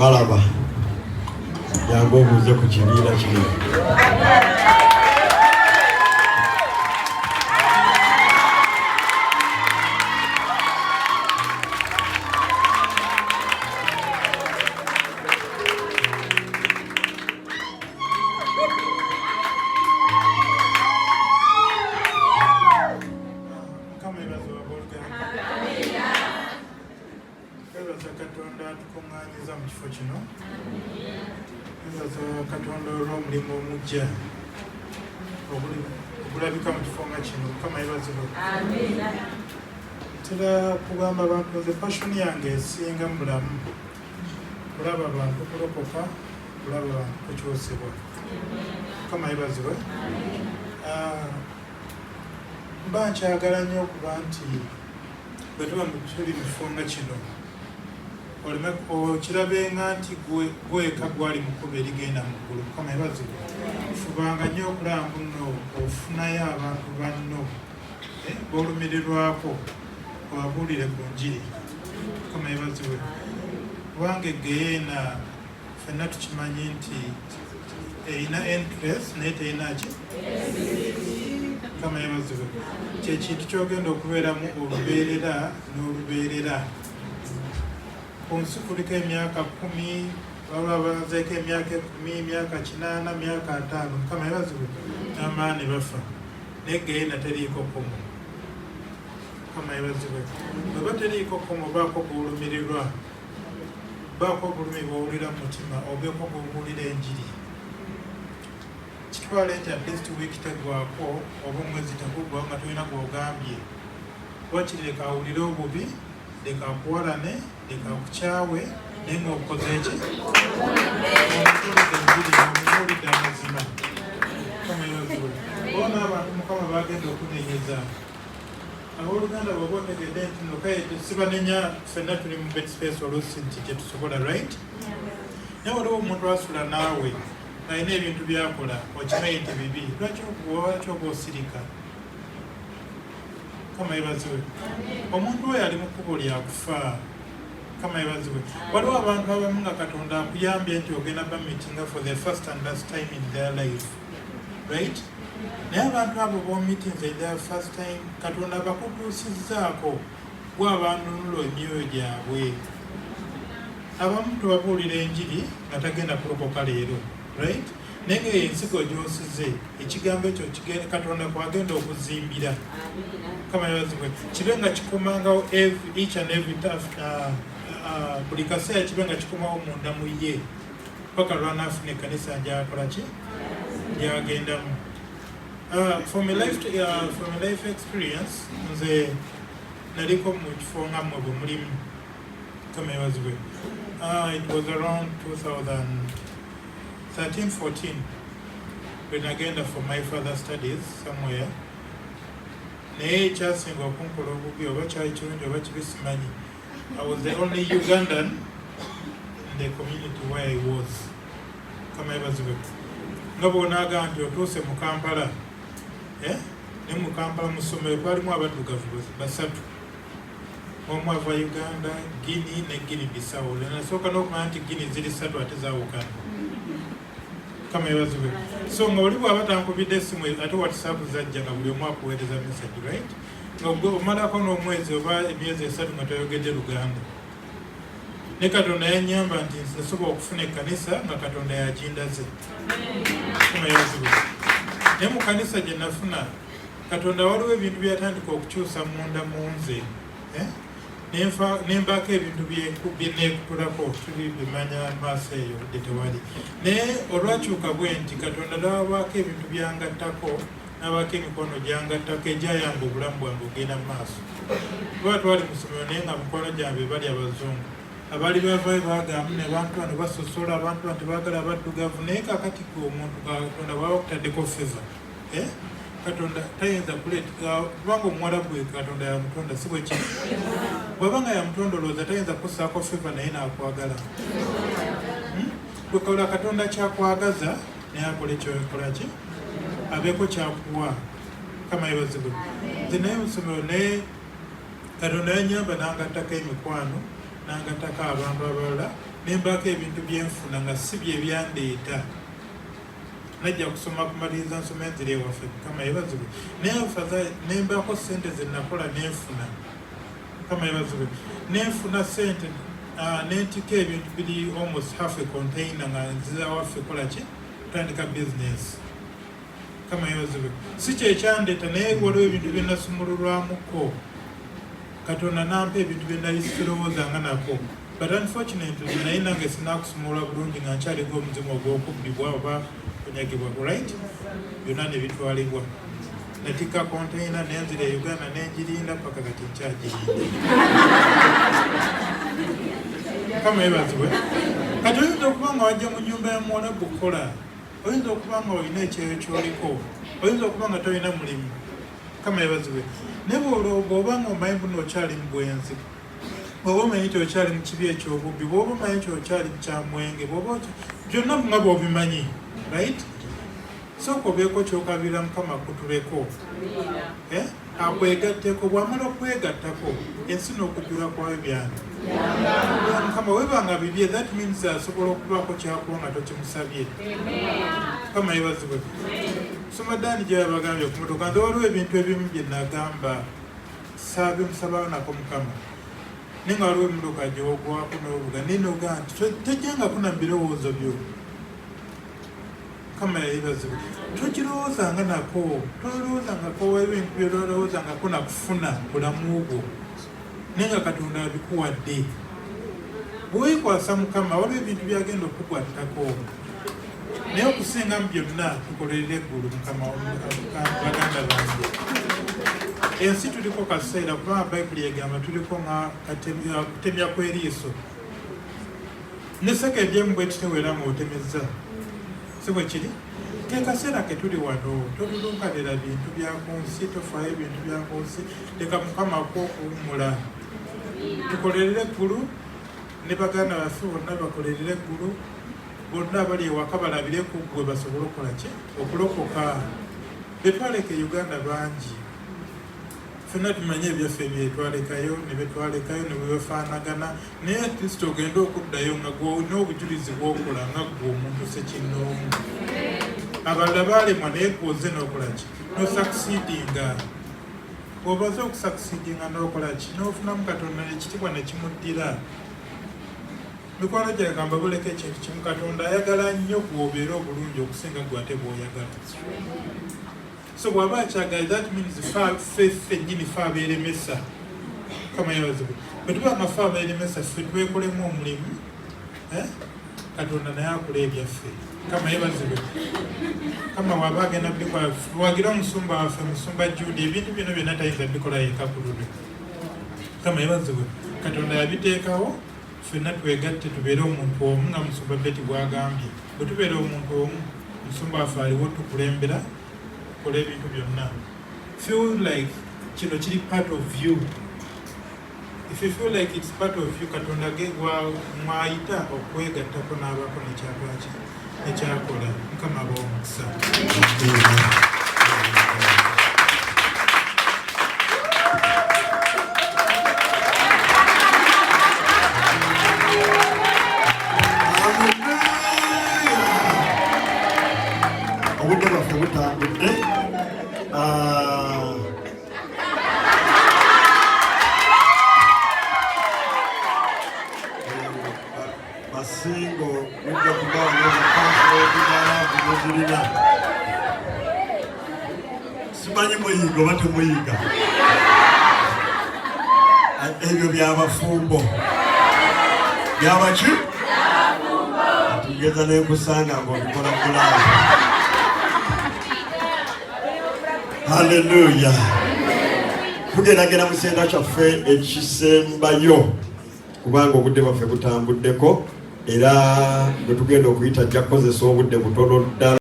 Balaba. Yango buze ku kibiira kino. Katonda olw'omulimu omujja ogulabika mu kifo nga kino Mukama yeebazibwe. Ntera kugamba abantu nze passion yange esinga mu bulamu kulaba abantu kulokoka, kulaba abantu kukyusibwa. Mukama yeebazibwe. Mba nkyagala nnyo okuba nti bwe tuba tuli mu kifo nga kino okirabenga nti gweka gwali mukuba erigenda mu ggulu. Mukama yeebazibwe. Fubanga nnyo okulaba muno ofunayo abantu banno b'olumirirwako obabuulire ku njiri. Mukama yeebazibwe. Kubanga egeyeena ffenna tukimanyi nti erina entrance naye terina ki? Mukama yeebazibwe. Kyekintu kyogenda okubeeramu olubeerera n'olubeerera. Ku nsi kuliko emyaka 10, baba bazeeko emyaka 10, emyaka 8, emyaka 5. Mukama yeebazibwe. N'amaani bafa naye geyeena teriiko komo. Mukama yeebazibwe. Bweba teriiko komo baako kuwulumirirwa, baako obulumi bw'owulira mu mutima, obeeko bw'owulira enjiri. Kitwala nti at least wiiki tegwako oba omwezi teguggwawo nga tolina gw'ogambye. Wakiri leka awulire obubi, leka akuwalane, leka akukyawe, naye ng'okoze eki? Omuwulidde enjiri, omuwulidde amazima. Mukama yeebazibwe. Boona abantu Mukama bagenda okunenyeza. Abooluganda bw'oba otegedde nti nno kale sibanenya, ffenna tuli mu bed space oluusi nti tetusobola, right? Naye waliwo omuntu asula naawe ng'alina ebintu byakola okimanyi nti bibi, lwaki oba osirika? Mukama yeebazibwe. Omuntu oyo ali mu kkubo lyakufa. Mukama yeebazibwe. Waliwo abantu abamu nga Katonda akuyambye nti ogenda bameetinga for the first and last time in their life, right? Naye abantu abo b'omeetinze their first time, Katonda bakutuusizzaako gwe abanunula emyoyo gyabwe. Abamu tubabuulira enjiri nga tagenda kulokoka leero, right? Naye ng'eyo ensigo gy'osize ekigambo ekyo Katonda kwagenda okuzimbira. Mukama yeebazibwe. Kibe nga kikomangawo each and every buli kaseera kibe nga kikomawo munda mu ye paka lwanaafuna ekkanisa gyakola ki? Gyagendamu. From a life experience, nze naliko mu kifo nga mmwe bwe mulimu. Mukama yeebazibwe. It was around 2013-14 when I went for my further studies somewhere. Naye ekyasinga okunkola obubi oba kyali kirungi oba kibi simanyi. I was the only Ugandan in the community where I was. Mukama yeebazibwe. Nga bw'onaaga nti otuuse mu Kampala, ne mu Kampala mu ssomero twalimu abaddugavu 3. Omu ava Uganda, Guinea ne Guinea Bissau. Nasooka n'okumanya nti Guinea ziri 3 ate zaawukana. Mukama yeebazibwe. So nga oli bw'aba tankubidde essimu ate WhatsApp zajja nga buli omu akuweereza message, right? Nga omalako n'omwezi oba emyezi 3 nga toyogedde Luganda. Ne Katonda yannyamba nti nasobola okufuna ekkanisa nga Katonda yakindaze. Mukama yeebazibwe. Naye mu kkanisa gye nafuna, Katonda waliwo ebintu byatandika okukyusa munda mu nze. Nembaako ebintu byeneekutulako bimanya maaso eyo budde tewali. Naye olwakyuka bwe nti Katonda nabaako ebintu byangattako, nabaako emikono gyangattako egyayamba obulamu bwange ogenda mu maaso. Kuba twali mu ssomero naye nga mukwano gyange bali Abazungu. Abaali bavayo baagamu ne bantu bano basosola, abantu bano tebaagala abaddugavu. Naye kaakati gwe omuntu Katonda bwaba okutaddeko feva, Katonda tayinza kuleeta, kubanga Omuwarabu Katonda yamutonda si bwe kiri. Bw'aba nga yamutonda olowooza tayinza kussaako feva naye n'akwagala. Bwe kola Katonda kyakwagaza naye akole kyokola ki? Abeeko kyakuwa. Mukama yeebazibwe. Nze naye mu ssomero naye Katonda yannyamba n'angattako emikwano, n'angattako abantu abalala nembaako ebintu byenfuna nga si bye byandeeta najja kusoma kumaliriza nsoma enzira ewaffe Mukama yebazibwe naye nembaako ssente ze nakola nenfuna Mukama yebazibwe nenfuna ssente nentika ebintu biri almost half a container nga nziza waffe kola ki kutandika business Mukama yebazibwe si kyekyandeeta naye waliwo ebintu bye nasumululwamuko Katonda nampa ebintu bye nali sirowoozanga nako but unfortunately naye nange sinakusumulwa bulungi nga nkyaliko omuzimu ogw'okubbibwa oba kunyagibwa right byonna ne bitwalibwa natika container nenzira e Uganda nengirinda paka kati nkyagirinda Mukama yebazibwe kati oyinza okuba nga wajja mu nnyumba ya muwala bukola oyinza okuba nga olina ekyeyo kyoliko oyinza okuba nga tolina mulimu Mukama yebazibwe naye bw'oba nga omanyi buno okyali mu bwenzi bw'oba omanyi nti okyali mu kibi eky'obubbi bw'oba omanyi nti okyali mu kyamwenge byonna nga bw'obimanyi right sooka obeeko kyokabira Mukama kutuleko akwegatteko bw'amala okwegattako ensi n'okujjula kwayo byana Mukama webanga bibye that means asobola okubaako kyakuwa nga tokimusabye Mukama yebazibwe soma Ddaani gye yabagambye ku motoka nze waliwo ebintu ebimu bye nagamba saabimusabao nako Mukama naye nga waliwo emmotoka gyewogwako n'ovuga naye nogaa nti tojjangako na birowoozo byo Mukama yebazibwe tokirowoozanga nako tolowoozangako ebintu byololowoozangako nakufuna bulamu bwo naye nga Katonda abikuwadde bweweekwasa Mukama waliwo ebintu byagenda okukwattako naye okusinga mu byonna tukolerera eggulu Mukama baganda bange ensi tuliko kaseera kubanga Bayibuli egamba tuliko nga kutemya kw'eriiso neseka ebyemu bwe tutewera ng'otemezza si bwe kiri kaseera ke tuli wano tolulunkanira bintu bya ku nsi tofaayo ebintu bya ku nsi leka Mukama kwokuwummula tukolerera eggulu ne baganda baffe bonna bakolerera eggulu bonna abali ewaka balabire ku ggwe basobole okukola ki okulokoka betwaleka e Uganda bangi ffenna tumanye ebyaffe byetwalekayo ne betwalekayo ne bwebafaanagana naye Kristo ogenda okuddayo nga gwolina obujulizi bw'okola nga ggwe omuntu sekinnoomu abalala baalemwa naye gwoze n'okola ki nosakusiidinga bw'obaze okusakusiidinga n'okola ki n'ofunamu Katonda ekitiibwa ne kimuddira mikwano gyange mbabuleko ekintu kimu Katonda ayagala nnyo gwobeera obulungi okusinga gwe ate bw'oyagala so bw'aba akyagala that means ffe ennyini fe abeeremesa Mukama yebazibwe bwe tuba nga fe abeeremesa ffe twekolemu omulimu Katonda naye akola ebyaffe Mukama yebazibwe Mukama waba agenda wagira omusumba waffe musumba Jude ebintu bino byonna tayinza bikola yekka ku lulwe Mukama yebazibwe Katonda yabiteekawo ffenna twegatte tubeere omuntu omu nga musumba Beti bw'agambye bwe tubeere omuntu omu musumba waffe aliwo tukulembera kola ebintu byonna feel like kino kiri part of you if you feel like it's part of you Katonda mwayita okwegattako n'abaako nekyabaki ekyakola Mukama b'omukisa obudde bwaffe butambudde basingo mujja kubawaobubalabumuzirina simanyi muyiga oba temuyiga ebyo byabafumbo byabaki tugeza nekusanga ngaobikola mulamu Haleluya. Tugeragera mu kisenda kyaffe ekisembayo kubanga obudde bwaffe butambuddeko era bwe tugenda okuyita ajja kukozesa obudde butono ddala.